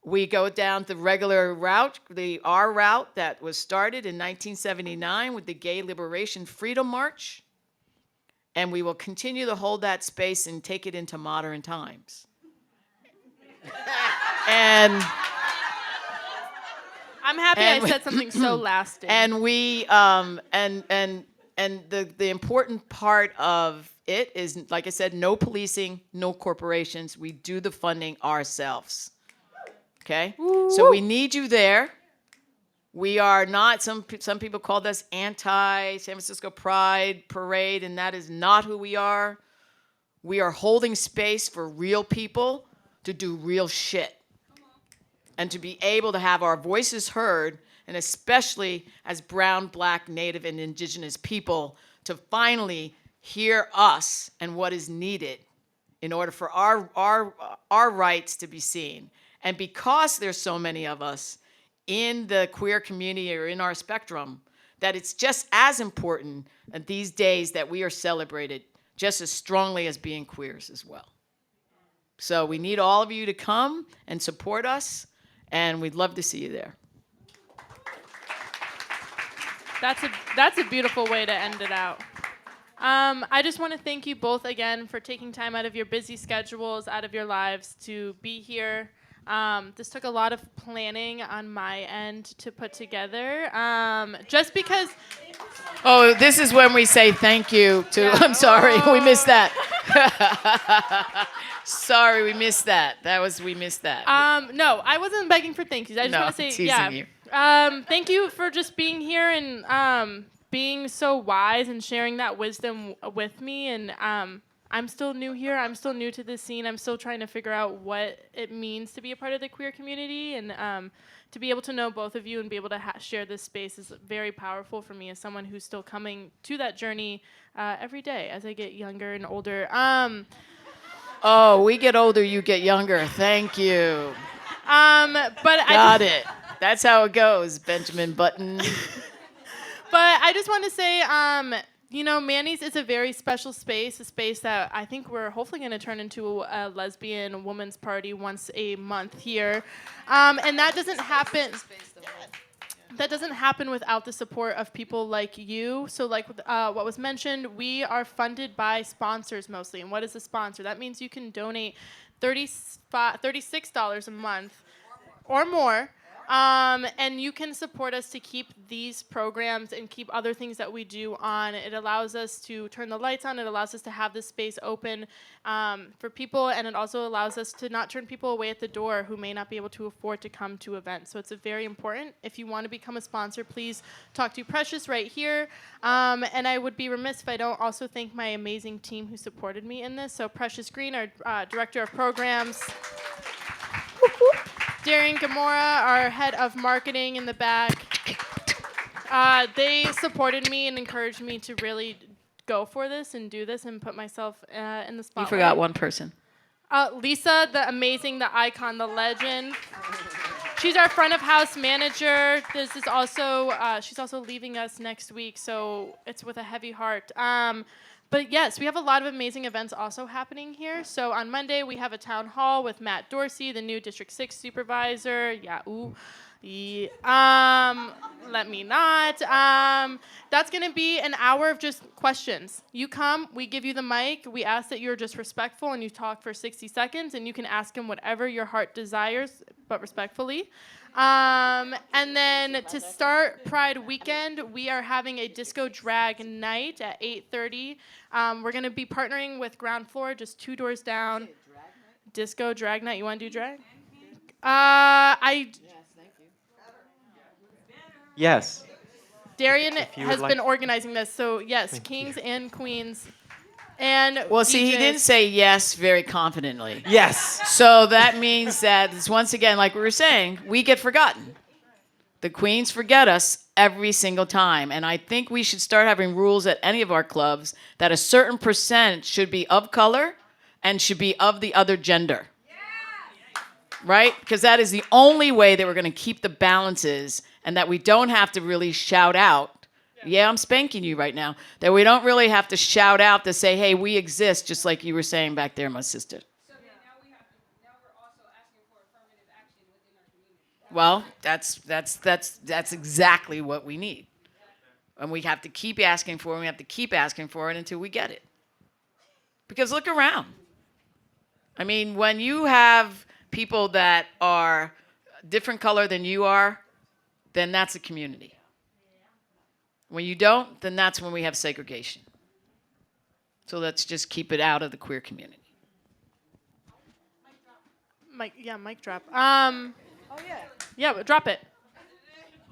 We go down the regular route, our route that was started in 1979 with the Gay Liberation Freedom March. And we will continue to hold that space and take it into modern times. And I'm happy I said something so lasting. and we and the important part of it is, like I said, no policing, no corporations. We do the funding ourselves. Okay? So we need you there. We are not, some people called us anti-San Francisco Pride Parade, and that is not who we are. We are holding space for real people to do real shit. And to be able to have our voices heard, and especially as brown, black, native, and indigenous people, to finally hear us and what is needed in order for our rights to be seen. And because there's so many of us in the queer community or in our spectrum, that it's just as important these days that we are celebrated just as strongly as being queers as well. So we need all of you to come and support us, and we'd love to see you there. That's a beautiful way to end it out. I just want to thank you both again for taking time out of your busy schedules, out of your lives, to be here. This took a lot of planning on my end to put together. Just because. Oh, this is when we say thank you to. Yeah. I'm sorry, we missed that. Sorry, we missed that. We missed that. No, I wasn't begging for thank yous. I just want to say, teasing you. Thank you for just being here and being so wise and sharing that wisdom with me. And I'm still new here. I'm still new to this scene. I'm still trying to figure out what it means to be a part of the queer community. And to be able to know both of you and be able to share this space is very powerful for me as someone who's still coming to that journey every day as I get younger and older. Oh, we get older, you get younger. Thank you. Got it. That's how it goes, Benjamin Button. But I just want to say, Manny's is a very special space, a space that I think we're hopefully going to turn into a lesbian women's party once a month here. And that doesn't happen. That doesn't happen without the support of people like you. So like what was mentioned, we are funded by sponsors mostly. And what is a sponsor? That means you can donate $36 a month or more. And you can support us to keep these programs and keep other things that we do on. It allows us to turn the lights on. It allows us to have this space open for people. And it also allows us to not turn people away at the door who may not be able to afford to come to events. So it's a very important. If you want to become a sponsor, please talk to Precious right here. And I would be remiss if I don't also thank my amazing team who supported me in this. So Precious Green, our Director of Programs. Darian Gamora, our head of marketing in the back. They supported me and encouraged me to really go for this and do this and put myself in the spotlight. You forgot one person. Lisa, the amazing, the icon, the legend. She's our front of house manager. This is also, she's also leaving us next week, so it's with a heavy heart. But yes, we have a lot of amazing events also happening here. So on Monday, we have a town hall with Matt Dorsey, the new District 6 supervisor. Yeah, ooh. Yeah. Let me not. That's going to be an hour of just questions. You come, we give you the mic. We ask that you're just respectful and you talk for 60 seconds, and you can ask him whatever your heart desires, but respectfully. And then to start Pride Weekend, we are having a disco drag night at 8:30. We're going to be partnering with Ground Floor, just 2 doors down. Disco drag night. You want to do drag? Yes. Darian you has would been like- organizing this, so yes, kings and queens. And Well, see, he DJs. didn't say yes very confidently. Yes. So that means that it's once again, like we were saying, we get forgotten. The queens forget us every single time. And I think we should start having rules at any of our clubs that a certain percent should be of color and should be of the other gender. Right? Because that is the only way that we're going to keep the balances and that we don't have to really shout out. Yeah, I'm spanking you right now. That we don't really have to shout out to say, hey, we exist, just like you were saying back there, my sister. So then now we're also asking for affirmative action within our community. Well, that's exactly what we need. And we have to keep asking for it, and we have to keep asking for it until we get it. Because look around. I mean, when you have people that are different color than you are, then that's a community. When you don't, then that's when we have segregation. So let's just keep it out of the queer community. Mic drop. Oh yeah. Yeah, but drop it.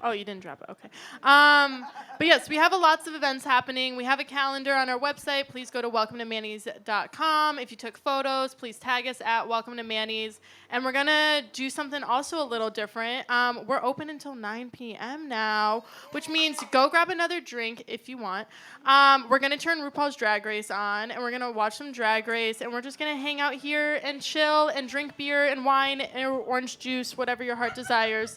Oh, you didn't drop it. Okay. But yes, we have lots of events happening. We have a calendar on our website. Please go to welcometomannys.com. If you took photos, please tag us at Welcome to Manny's. And we're going to do something also a little different. We're open until 9 p.m. now, which means go grab another drink if you want. We're going to turn RuPaul's Drag Race on, and we're going to watch some Drag Race, and we're just going to hang out here and chill and drink beer and wine or orange juice, whatever your heart desires.